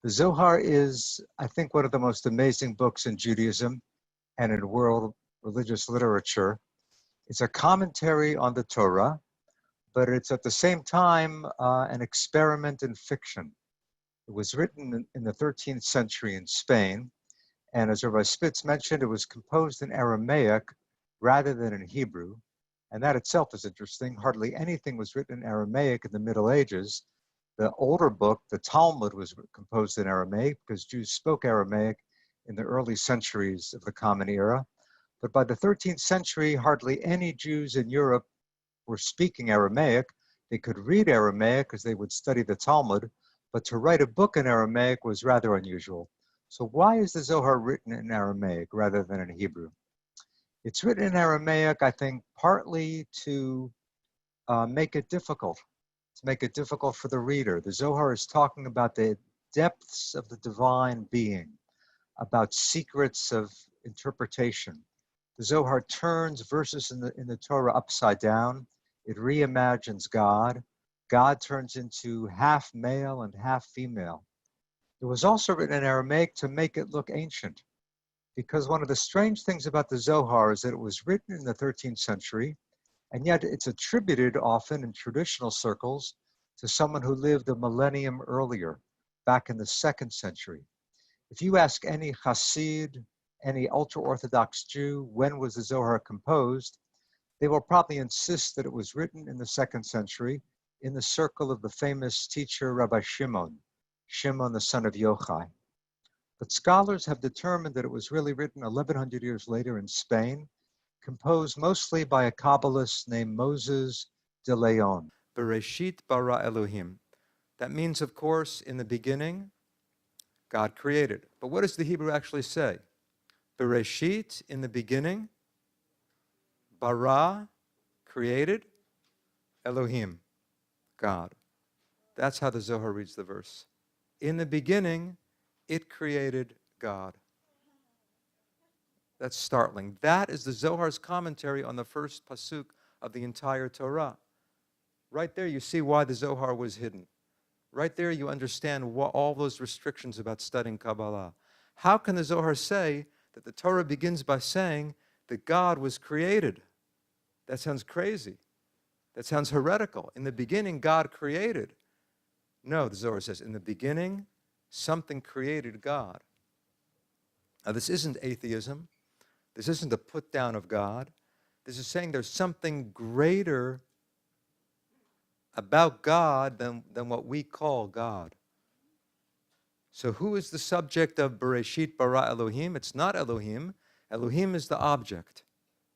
The Zohar is, I think, one of the most amazing books in Judaism and in world religious literature. It's a commentary on the Torah, but it's at the same time an experiment in fiction. It was written in the 13th century in Spain, and as Rabbi Spitz mentioned, it was composed in Aramaic rather than in Hebrew, and that itself is interesting. Hardly anything was written in Aramaic in the Middle Ages. The older book, the Talmud, was composed in Aramaic because Jews spoke Aramaic in the early centuries of the Common Era. But by the 13th century, hardly any Jews in Europe were speaking Aramaic. They could read Aramaic because they would study the Talmud, but to write a book in Aramaic was rather unusual. So why is the Zohar written in Aramaic rather than in Hebrew? It's written in Aramaic, I think, partly to make it difficult for the reader. The Zohar is talking about the depths of the divine being, about secrets of interpretation. The Zohar turns verses in the Torah upside down. It reimagines God. God turns into half male and half female. It was also written in Aramaic to make it look ancient, because one of the strange things about the Zohar is that it was written in the 13th century, and yet it's attributed often in traditional circles to someone who lived a millennium earlier, back in the 2nd century. If you ask any Hasid, any ultra-Orthodox Jew, when was the Zohar composed, they will probably insist that it was written in the 2nd century in the circle of the famous teacher Rabbi Shimon the son of Yochai. But scholars have determined that it was really written 1100 years later in Spain, composed mostly by a Kabbalist named Moses de Leon. Bereshit bara Elohim. That means, of course, in the beginning, God created. But what does the Hebrew actually say? Bereshit, in the beginning, bara, created, Elohim, God. That's how the Zohar reads the verse. In the beginning, it created God. That's startling. That is the Zohar's commentary on the first pasuk of the entire Torah. Right there, you see why the Zohar was hidden. Right there, you understand all those restrictions about studying Kabbalah. How can the Zohar say that the Torah begins by saying that God was created? That sounds crazy. That sounds heretical. In the beginning, God created. No, the Zohar says, in the beginning, something created God. Now, this isn't atheism. This isn't a put down of God. This is saying there's something greater about God than what we call God. So who is the subject of Bereshit bara Elohim? It's not Elohim. Elohim is the object.